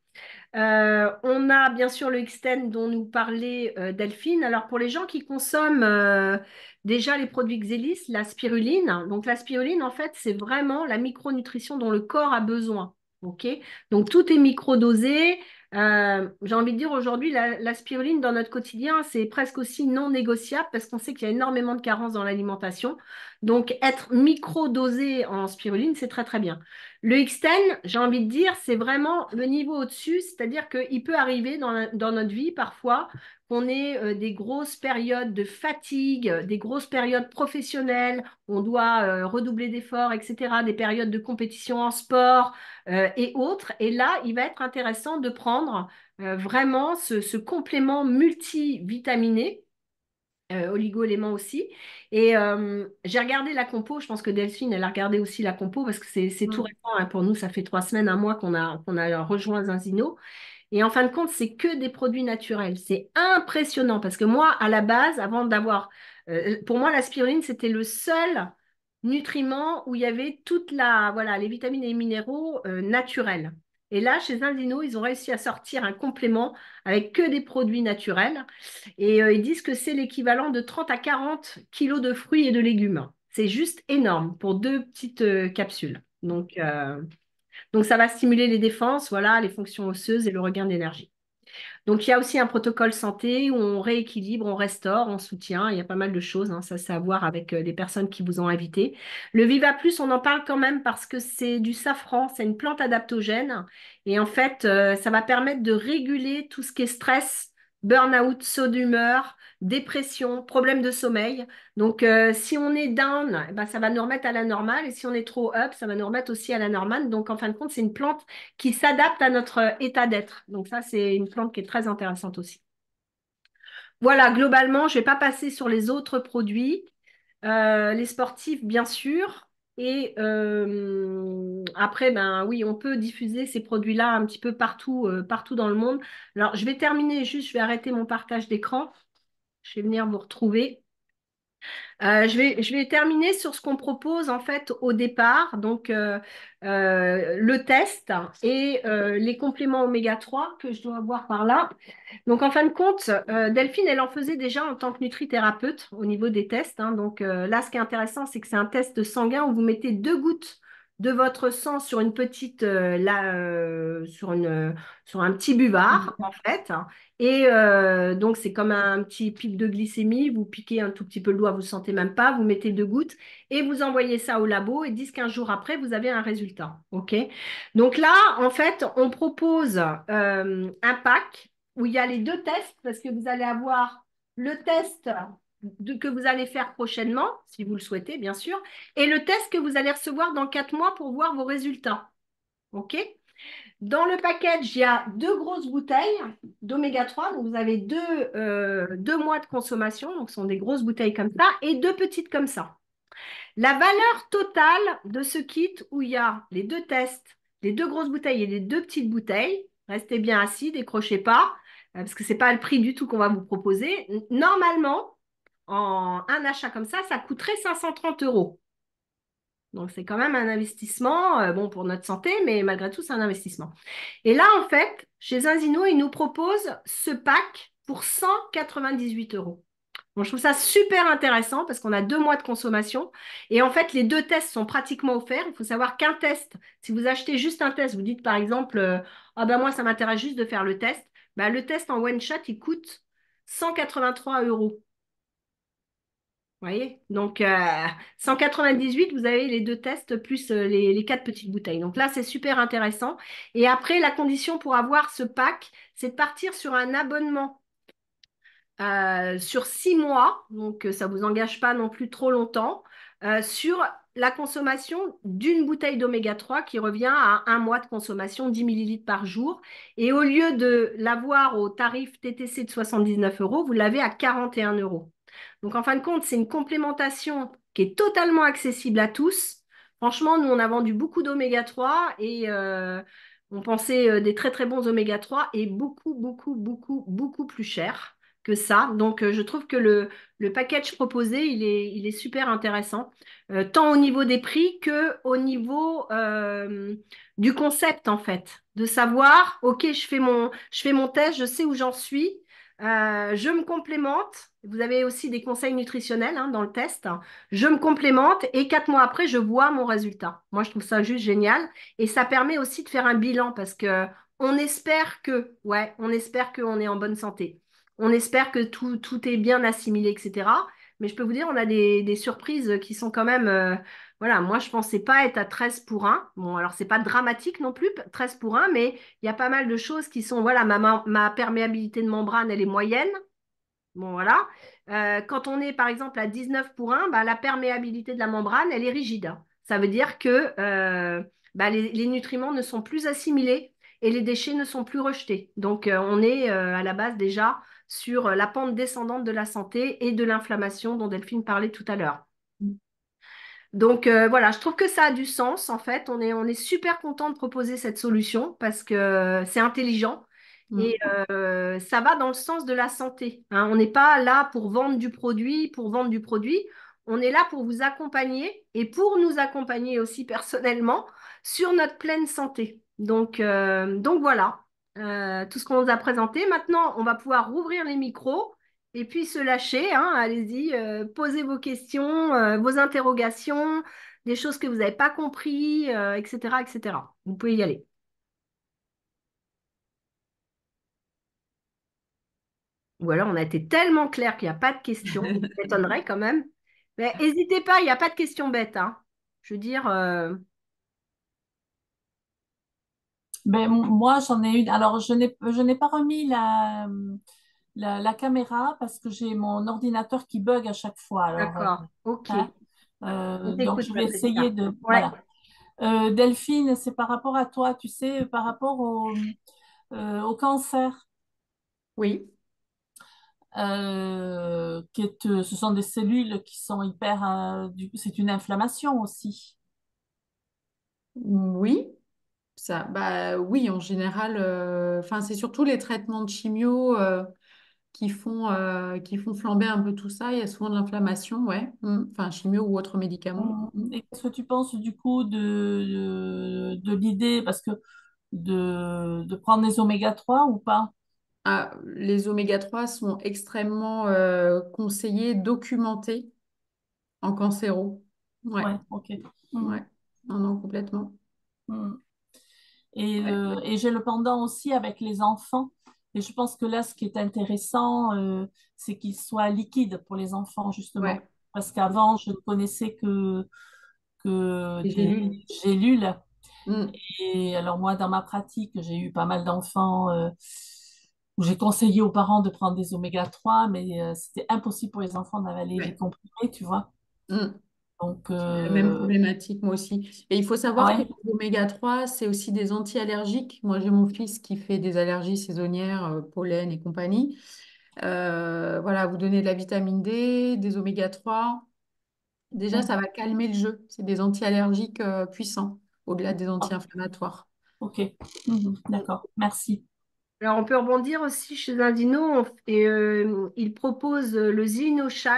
On a bien sûr le Xtend dont nous parlait Delphine. Alors pour les gens qui consomment déjà les produits Xelis, la spiruline, donc la spiruline en fait c'est vraiment la micronutrition dont le corps a besoin. Ok, donc tout est microdosé. J'ai envie de dire aujourd'hui la spiruline dans notre quotidien c'est presque aussi non négociable parce qu'on sait qu'il y a énormément de carences dans l'alimentation. Donc être microdosé en spiruline c'est très très bien. Le X10, j'ai envie de dire, c'est vraiment le niveau au-dessus, c'est-à-dire qu'il peut arriver dans notre vie parfois qu'on ait des grosses périodes de fatigue, des grosses périodes professionnelles, on doit redoubler d'efforts, etc., des périodes de compétition en sport et autres. Et là, il va être intéressant de prendre vraiment ce complément multivitaminé oligo-éléments aussi. Et j'ai regardé la compo, je pense que Delphine, elle a regardé aussi la compo parce que c'est tout Mm. récent, hein. Pour nous, ça fait 3 semaines, un mois qu'on a rejoint Zinzino. Et en fin de compte, c'est que des produits naturels. C'est impressionnant parce que moi, à la base, avant d'avoir... pour moi, la spiruline, c'était le seul nutriment où il y avait voilà, les vitamines et les minéraux naturels. Et là, chez Zinzino, ils ont réussi à sortir un complément avec que des produits naturels. Et ils disent que c'est l'équivalent de 30 à 40 kilos de fruits et de légumes. C'est juste énorme pour 2 petites capsules. Donc, ça va stimuler les défenses, voilà, les fonctions osseuses et le regain d'énergie. Donc, il y a aussi un protocole santé où on rééquilibre, on restaure, on soutient. Il y a pas mal de choses, hein, ça c'est à voir avec les personnes qui vous ont invité. Le Viva Plus, on en parle quand même parce que c'est du safran, c'est une plante adaptogène. Et en fait, ça va permettre de réguler tout ce qui est stress, burn-out, saut d'humeur, dépression, problème de sommeil. Donc, si on est down, eh ben, ça va nous remettre à la normale. Et si on est trop up, ça va nous remettre aussi à la normale. Donc, en fin de compte, c'est une plante qui s'adapte à notre état d'être. Donc ça, c'est une plante qui est très intéressante aussi. Voilà, globalement, je ne vais pas passer sur les autres produits. Les sportifs, bien sûr. Et après, ben oui, on peut diffuser ces produits-là un petit peu partout, partout dans le monde. Alors, je vais terminer juste, je vais arrêter mon partage d'écran. Je vais venir vous retrouver. Je vais terminer sur ce qu'on propose en fait au départ, donc le test et les compléments oméga 3 que je dois avoir par là. Donc en fin de compte, Delphine, elle en faisait déjà en tant que nutrithérapeute au niveau des tests, hein. Donc là, ce qui est intéressant, c'est que c'est un test sanguin où vous mettez 2 gouttes de votre sang sur une petite, sur un petit buvard en fait. Et donc, c'est comme un petit pic de glycémie. Vous piquez un tout petit peu le doigt, vous ne sentez même pas. Vous mettez 2 gouttes et vous envoyez ça au labo. Et 10 15 jours après, vous avez un résultat. OK? Donc là, en fait, on propose un pack où il y a les 2 tests parce que vous allez avoir le test que vous allez faire prochainement, si vous le souhaitez, bien sûr, et le test que vous allez recevoir dans 4 mois pour voir vos résultats. OK? Dans le package, il y a 2 grosses bouteilles d'oméga 3. Donc, vous avez 2 mois de consommation. Donc, ce sont des grosses bouteilles comme ça et 2 petites comme ça. La valeur totale de ce kit où il y a les 2 tests, les 2 grosses bouteilles et les 2 petites bouteilles, restez bien assis, décrochez pas, parce que ce n'est pas le prix du tout qu'on va vous proposer. Normalement, en un achat comme ça coûterait 530 euros. Donc, c'est quand même un investissement, bon, pour notre santé, mais malgré tout, c'est un investissement. Et là, en fait, chez Zinzino, ils nous proposent ce pack pour 198 euros. Bon, je trouve ça super intéressant parce qu'on a 2 mois de consommation. Et en fait, les 2 tests sont pratiquement offerts. Il faut savoir qu'un test, si vous achetez juste un test, vous dites par exemple, ah ben moi, ça m'intéresse juste de faire le test. Ben, le test en one shot, il coûte 183 euros. Vous voyez? Donc, 198, vous avez les 2 tests plus les 4 petites bouteilles. Donc là, c'est super intéressant. Et après, la condition pour avoir ce pack, c'est de partir sur un abonnement sur 6 mois, donc ça ne vous engage pas non plus trop longtemps, sur la consommation d'une bouteille d'oméga 3 qui revient à un mois de consommation, 10 millilitres par jour. Et au lieu de l'avoir au tarif TTC de 79 euros, vous l'avez à 41 euros. Donc en fin de compte, c'est une complémentation qui est totalement accessible à tous. Franchement, nous, on a vendu beaucoup d'oméga 3 et on pensait des très très bons oméga 3 et beaucoup, beaucoup, beaucoup, beaucoup plus cher que ça. Donc, je trouve que le package proposé, il est super intéressant, tant au niveau des prix que au niveau du concept, en fait, de savoir, OK, je fais mon test, je sais où j'en suis, je me complémente. Vous avez aussi des conseils nutritionnels hein, dans le test. Je me complémente et 4 mois après, je vois mon résultat. Moi, je trouve ça juste génial. Et ça permet aussi de faire un bilan parce que on espère qu'on est en bonne santé. On espère que tout est bien assimilé, etc. Mais je peux vous dire, on a des surprises qui sont quand même. Voilà, moi, je pensais pas être à 13 pour 1. Bon, alors, c'est pas dramatique non plus, 13 pour 1, mais il y a pas mal de choses qui sont. Voilà, ma perméabilité de membrane, elle est moyenne. Bon, voilà. Quand on est, par exemple, à 19 pour 1, bah, la perméabilité de la membrane, elle est rigide. Ça veut dire que bah, les nutriments ne sont plus assimilés et les déchets ne sont plus rejetés. Donc, on est à la base déjà sur la pente descendante de la santé et de l'inflammation dont Delphine parlait tout à l'heure. Donc voilà, je trouve que ça a du sens en fait. On est super content de proposer cette solution parce que c'est intelligent et Mm. ça va dans le sens de la santé, hein. On n'est pas là pour vendre du produit, pour vendre du produit. On est là pour vous accompagner et pour nous accompagner aussi personnellement sur notre pleine santé. Donc voilà, tout ce qu'on vous a présenté. Maintenant, on va pouvoir rouvrir les micros et puis se lâcher, hein, allez-y, posez vos questions, vos interrogations, des choses que vous n'avez pas compris, etc., etc. Vous pouvez y aller. Ou alors on a été tellement clair qu'il n'y a pas de questions, ça m'étonnerait quand même. Mais n'hésitez pas, il n'y a pas de questions bêtes, hein. Je veux dire, Ben, moi, j'en ai une. Alors, je n'ai pas remis la caméra parce que j'ai mon ordinateur qui bug à chaque fois. Alors, d'accord, ok. hein, On donc, t'écoute, je vais essayer Patricia. de... Ouais, Voilà. Delphine, c'est par rapport à toi, tu sais, par rapport au cancer. Oui, Ce sont des cellules qui sont hyper... c'est une inflammation aussi. oui, ça, bah oui, en général, enfin c'est surtout les traitements de chimio qui font flamber un peu tout ça. Il y a souvent de l'inflammation, ouais. Enfin chimio ou autres médicaments. Et qu'est-ce que tu penses du coup de l'idée, parce que de prendre des oméga 3 ou pas? Ah, les oméga 3 sont extrêmement conseillés, documentés en cancéro. Ouais, Ouais, ok. ouais. Mhm. Non, non, complètement. Mhm. Ouais, Et j'ai le pendant aussi avec les enfants. Et je pense que là, ce qui est intéressant, c'est qu'ils soient liquides pour les enfants, ouais. justement. Parce qu'avant, je ne connaissais que Les des gélules. gélules. Mm. Et alors moi, dans ma pratique, j'ai eu pas mal d'enfants où j'ai conseillé aux parents de prendre des oméga 3, mais c'était impossible pour les enfants d'avaler les Ouais. comprimés, tu vois. Mm. Donc, La même problématique, moi aussi. Et il faut ah savoir que ouais. les oméga 3, c'est aussi des anti-allergiques. Moi, j'ai mon fils qui fait des allergies saisonnières, pollen et compagnie. Voilà, vous donnez de la vitamine D, des oméga 3. Déjà, ça va calmer le jeu. C'est des anti-allergiques puissants, au-delà des Ah, anti-inflammatoires. ok. Mhm, d'accord. Merci. alors, on peut rebondir aussi chez un dino et il propose le Zino Shine.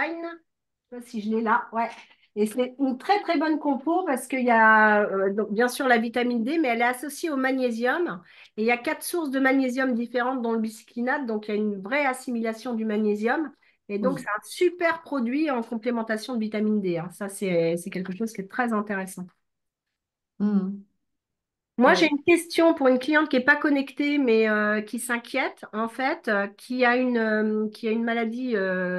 Je sais pas si je l'ai là. Ouais. Et c'est une très très bonne compo parce qu'il y a donc, bien sûr la vitamine D, mais elle est associée au magnésium. Et il y a 4 sources de magnésium différentes dans le bicyclinate, donc il y a une vraie assimilation du magnésium. Et donc, c'est Oui. un super produit en complémentation de vitamine D, hein. Ça, c'est quelque chose qui est très intéressant. Mhm. Moi, j'ai Oui. une question pour une cliente qui n'est pas connectée, mais qui s'inquiète, en fait, qui a une maladie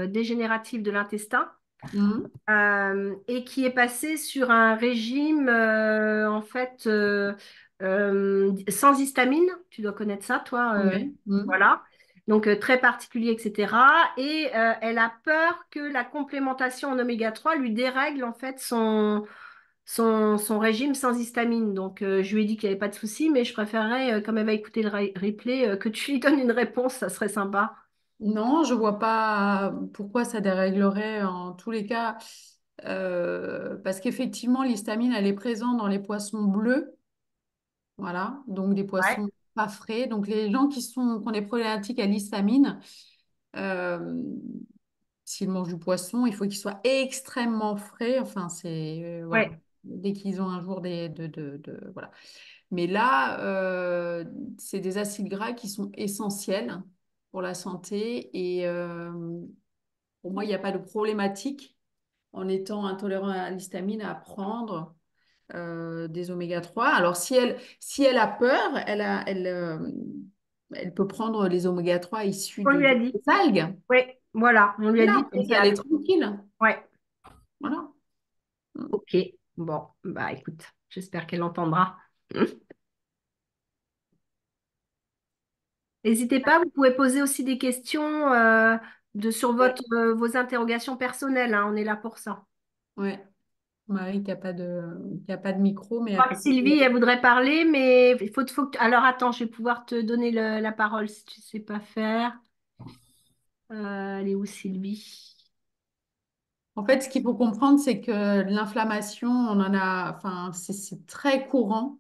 dégénérative de l'intestin Mhm. et qui est passée sur un régime, en fait, sans histamine. Tu dois connaître ça, toi. Oui. Mhm. Voilà. Donc, très particulier, etc. Et elle a peur que la complémentation en oméga 3 lui dérègle, en fait, son régime sans histamine. Donc, je lui ai dit qu'il n'y avait pas de souci, mais je préférerais, comme elle va écouter le replay, que tu lui donnes une réponse, ça serait sympa. Non, je vois pas pourquoi ça déréglerait en tous les cas, parce qu'effectivement, l'histamine, elle est présente dans les poissons bleus, voilà, donc des Ouais, poissons pas frais. Donc les gens qui ont des problématiques à l'histamine, euh, s'ils mangent du poisson, il faut qu'il soit extrêmement frais. Enfin, voilà, ouais, dès qu'ils ont un jour voilà. Mais là, c'est des acides gras qui sont essentiels pour la santé et pour moi, il n'y a pas de problématique en étant intolérant à l'histamine à prendre des oméga 3. Alors, si elle a peur, elle peut prendre les oméga 3 issus on lui a des dit. algues. Oui, voilà, on lui a dit Voilà, comme qu'il y ça, elle est avait. tranquille. Ouais, Voilà. ok. Bon, bah écoute, j'espère qu'elle entendra. N'hésitez pas, vous pouvez poser aussi des questions sur vos interrogations personnelles, hein, on est là pour ça. Ouais. Marie qui a pas de micro, mais Je elle crois peut que poser. Sylvie, elle voudrait parler, mais Alors attends, je vais pouvoir te donner la parole si tu ne sais pas faire. Elle est où Sylvie? En fait, ce qu'il faut comprendre, c'est que l'inflammation, on en a, enfin, c'est très courant.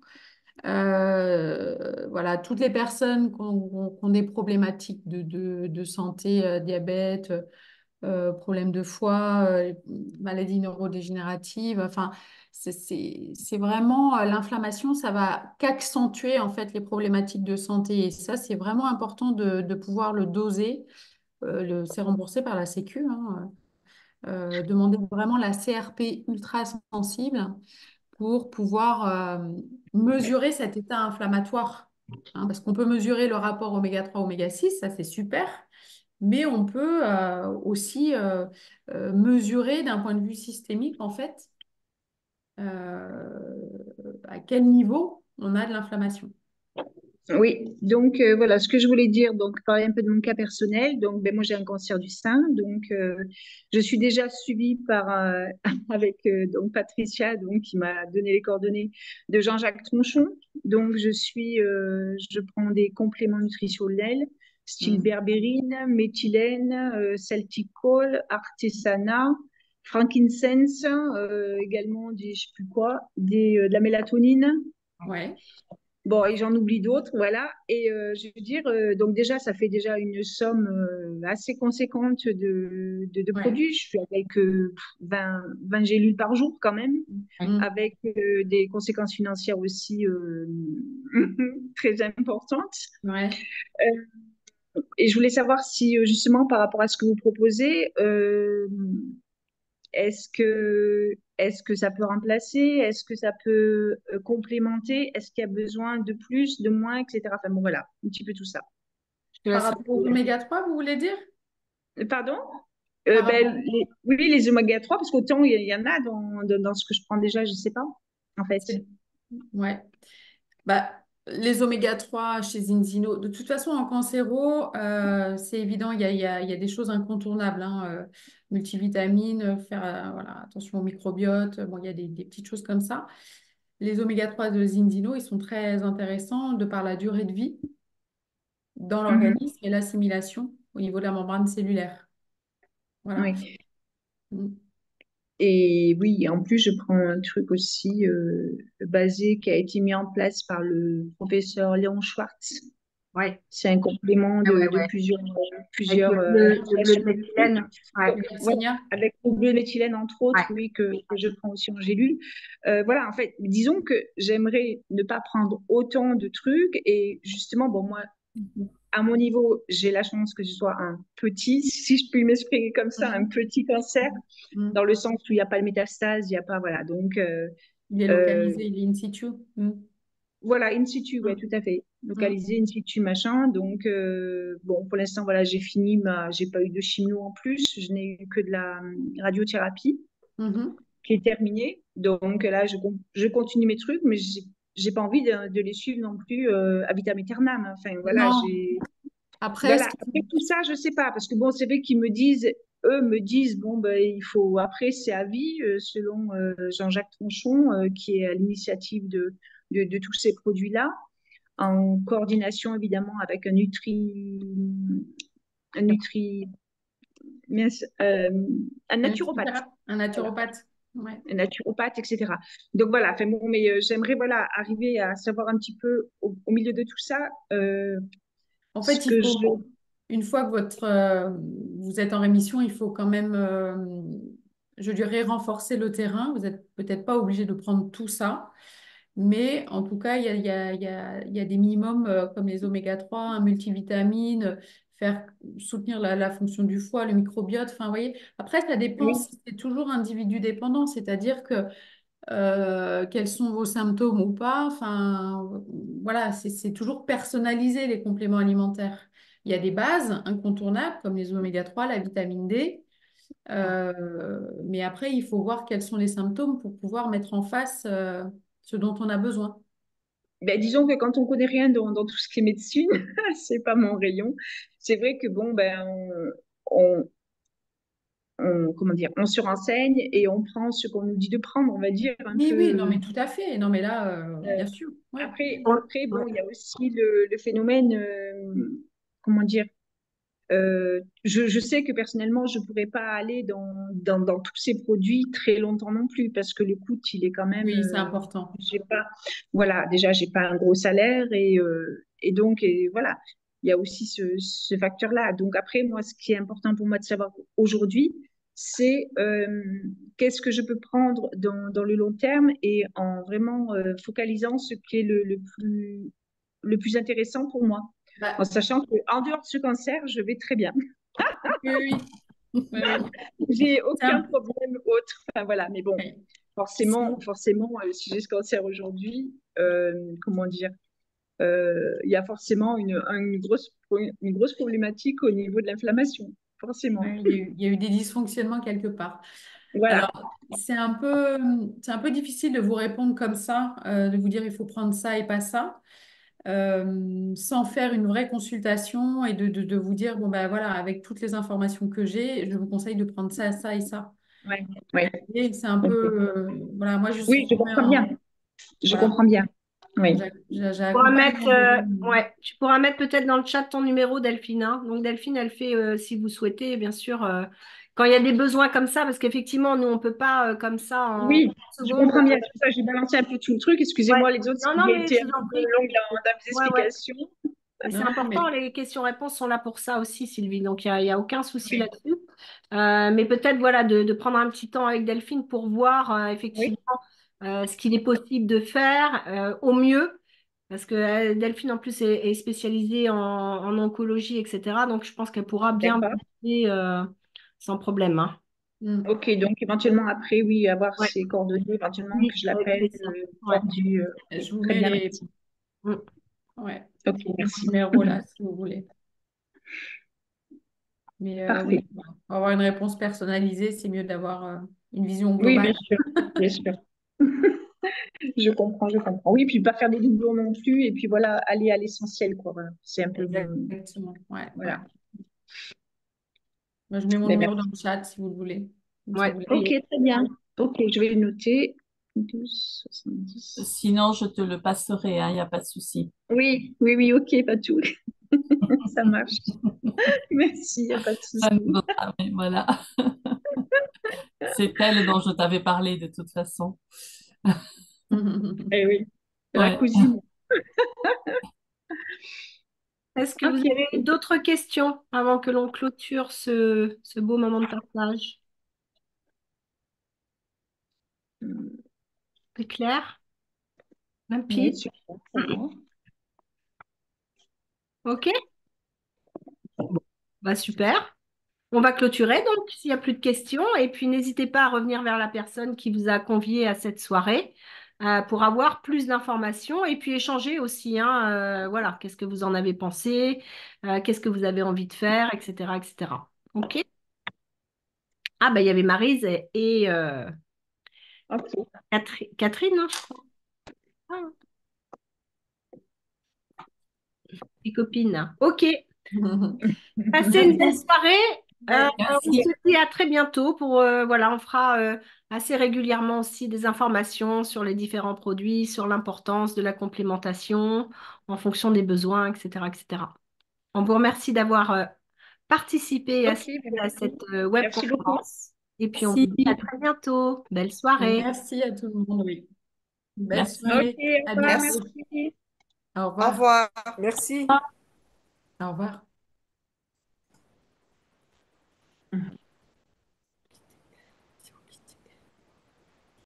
Voilà, toutes les personnes qui ont des problématiques de santé, diabète, problèmes de foie, maladies neurodégénératives, enfin, c'est vraiment l'inflammation, ça va qu'accentuer en fait les problématiques de santé. Et ça, c'est vraiment important de pouvoir le doser. C'est remboursé par la Sécu, hein. Demander vraiment la CRP ultra sensible pour pouvoir mesurer cet état inflammatoire. Hein, parce qu'on peut mesurer le rapport oméga 3 oméga 6, ça c'est super, mais on peut aussi mesurer d'un point de vue systémique, en fait, à quel niveau on a de l'inflammation. Oui, donc voilà ce que je voulais dire, donc parler un peu de mon cas personnel. Donc ben, moi j'ai un cancer du sein, donc je suis déjà suivie par avec donc Patricia, donc qui m'a donné les coordonnées de Jean-Jacques Tronchon. Donc je prends des compléments nutritionnels style Mm. berbérine, méthylène, Celtic Col, Artesana, frankincense, également des je sais plus quoi, de la mélatonine. Ouais. Bon, et j'en oublie d'autres, voilà. Et je veux dire, donc déjà, ça fait déjà une somme assez conséquente de Ouais. produits. Je suis avec 20 gélules par jour quand même, Mm. avec des conséquences financières aussi très importantes. Ouais. Et je voulais savoir si, justement, par rapport à ce que vous proposez, est-ce que ça peut remplacer? Est-ce que ça peut complémenter? Est-ce qu'il y a besoin de plus, de moins, etc. Enfin bon, voilà, un petit peu tout ça. Je te Par laisse rapport aux répondre. oméga 3, vous voulez dire? Pardon? Par rapport. Oui, les oméga 3, parce qu'autant il y en a dans ce que je prends déjà, je ne sais pas, en fait. Ouais. Bah, les oméga 3 chez Zinzino, de toute façon, en cancéro, c'est évident, il y a des choses incontournables, hein, multivitamines, faire voilà, attention au microbiote, bon, il y a des petites choses comme ça. Les oméga 3 de Zinzino, ils sont très intéressants de par la durée de vie dans Mhm. l'organisme et l'assimilation au niveau de la membrane cellulaire. Voilà. Oui. Mm. Et oui, en plus, je prends un truc aussi basé qui a été mis en place par le professeur Léon Schwartz. Ouais, C'est un complément ouais, ouais, de ouais. plusieurs, Avec plusieurs le bleu de méthylène. Ouais, voilà, Yersinia? avec le bleu-méthylène, entre autres, ouais. oui, que je prends aussi en gélule. Voilà, en fait, disons que j'aimerais ne pas prendre autant de trucs. Et justement, bon, moi, à mon niveau, j'ai la chance que ce soit un petit, si je puis m'exprimer comme ça, un Mhm. petit cancer, Mhm. dans le sens où il n'y a pas de métastase, il n'y a pas, voilà. Donc, Il est euh, localisé, il est in situ. Mhm. voilà, in situ, ouais, Mhm. tout à fait. Mhm. Localisé in situ, machin. Donc, bon, pour l'instant, voilà, j'ai pas eu de chimio en plus, je n'ai eu que de la radiothérapie Mhm. qui est terminée. Donc là, je continue mes trucs, mais j'ai pas envie de les suivre non plus à vitam aeternam. Enfin, voilà, Non. Après, voilà. Après tout ça, je sais pas, parce que bon, c'est vrai eux me disent, bon, ben, il faut, après, c'est à vie, selon Jean-Jacques Tronchon, qui est à l'initiative de tous ces produits-là, en coordination évidemment avec un nutri, mince, un naturopathe. un Voilà, naturopathe. Ouais. un naturopathe, etc. Donc voilà, enfin bon, mais j'aimerais voilà arriver à savoir un petit peu au milieu de tout ça En ce fait, il que je. faut, une fois que vous êtes en rémission, il faut quand même, je dirais, renforcer le terrain. Vous n'êtes peut-être pas obligé de prendre tout ça, mais en tout cas, il y a des minimums comme les oméga 3, un multivitamine, faire soutenir la fonction du foie, le microbiote. Enfin, vous voyez, après, ça dépend, Oui, c'est toujours individu dépendant, c'est-à-dire que quels sont vos symptômes ou pas. Enfin, voilà, c'est toujours personnalisé les compléments alimentaires. Il y a des bases incontournables comme les oméga 3, la vitamine D, mais après, il faut voir quels sont les symptômes pour pouvoir mettre en face ce dont on a besoin. ben, disons que quand on connaît rien dans tout ce qui est médecine, c'est pas mon rayon. C'est vrai que bon, ben, on, comment dire, on se renseigne et on prend ce qu'on nous dit de prendre, on va dire un Oui, oui, non, peu. mais tout à fait. Non, mais là, euh, bien sûr. Ouais. après, bon, il y a aussi le phénomène, comment dire, je sais que personnellement, je pourrais pas aller dans tous ces produits très longtemps non plus parce que le coût, il est quand même, Oui, c'est important. j'ai pas, voilà, déjà, j'ai pas un gros salaire et donc, et voilà, il y a aussi ce facteur-là. Donc après, moi, ce qui est important pour moi de savoir aujourd'hui, c'est qu'est-ce que je peux prendre dans le long terme et en vraiment focalisant ce qui est le plus intéressant pour moi en Bah, sachant qu'en dehors de ce cancer, je vais très bien. oui, oui. Oui, oui. J'ai C'est aucun problème autre. Enfin, voilà, mais bon, ouais. forcément, forcément, si j'ai ce cancer aujourd'hui, comment dire, il y a forcément une grosse problématique au niveau de l'inflammation, forcément. Ouais, il y a eu des dysfonctionnements quelque part. Voilà. Alors, c'est un peu difficile de vous répondre comme ça, de vous dire il faut prendre ça et pas ça, sans faire une vraie consultation et de vous dire, bon, ben voilà, avec toutes les informations que j'ai, je vous conseille de prendre ça, ça et ça. Ouais, ouais. Et c'est un peu, Ok. voilà, moi je suis Oui, je tombée comprends bien. en, Je voilà, comprends bien. Oui. j'ai Tu pourras accompagné mettre, des gens. ouais, tu pourras mettre peut-être dans le chat ton numéro, Delphine, hein. Donc Delphine, elle fait, si vous souhaitez, bien sûr, quand il y a des besoins comme ça, parce qu'effectivement, nous, on peut pas comme ça en Oui, 30 je secondes. comprends bien. C'est pour ça que j'ai balancé un peu tout le truc. Ouais. Excusez-moi les autres Non, si non, j'ai mais été je un vous petit en peu prie. longue dans mes Ouais, ouais. explications. Mais c'est Non, non, important, mais les questions-réponses sont là pour ça aussi, Sylvie. Donc, il y a aucun souci Oui. là-dessus. Mais peut-être, voilà, de prendre un petit temps avec Delphine pour voir effectivement Oui, ce qu'il est possible de faire au mieux. Parce que Delphine, en plus, est spécialisée en oncologie, etc. Donc, je pense qu'elle pourra bien d'accord. vous aider sans problème, hein. hmm. Ok, donc éventuellement après, oui, avoir Ouais. ses coordonnées, éventuellement que Oui, je avec l'appelle plaisir. Ouais. lors du. Ok, Je vous très mets bien, les, merci. Mm. ouais, Ok, je vous mets mon merci. numéro là si vous voulez. Mais Parfait. oui, voilà. Pour avoir une réponse personnalisée, c'est mieux d'avoir une vision Oui, bien globale. sûr, bien sûr. Je comprends, je comprends. Oui, puis pas faire des doublons non plus, et puis voilà, aller à l'essentiel, quoi. Voilà. C'est un peu. Exactement. Ouais, ouais. Voilà. Moi, je mets mon Ben, numéro dans merci. le chat si vous le voulez. Comme ça, Ouais. vous Ok, l'avez. très bien. Ok, je vais le noter. 12,70. Sinon, je te le passerai, hein, il n'y a pas de souci. Oui, oui, oui, ok, pas tout. Ça marche. Merci, il n'y a pas de Ça souci. nous donnera, mais voilà. C'est elle dont je t'avais parlé de toute façon. Eh oui, la Ouais. cousine. Est-ce que vous Ok. avez d'autres questions avant que l'on clôture ce beau moment de partage? C'est clair? Oui, Limpide? super, très bien. OK? Bah, super. On va clôturer donc s'il n'y a plus de questions. Et puis n'hésitez pas à revenir vers la personne qui vous a convié à cette soirée pour avoir plus d'informations et puis échanger aussi, hein, voilà, qu'est-ce que vous en avez pensé, qu'est-ce que vous avez envie de faire, etc., etc. OK? Ah, bah, il y avait Maryse et Ok. Catherine, hein, je crois. Ah, les copines. OK. Passez une belle soirée. Euh, on Merci. se dit à très bientôt pour, voilà, on fera assez régulièrement aussi des informations sur les différents produits, sur l'importance de la complémentation en fonction des besoins, etc., etc. On vous remercie d'avoir participé et Ok, assisté ben à merci. cette web Merci beaucoup. conférence. Et puis on vous dit à Merci. très bientôt. Belle soirée. Merci à tout le monde, oui. Belle Merci. Ok, soirée. au À revoir, bientôt. Merci. merci. Au Au revoir. revoir. Merci. Au revoir.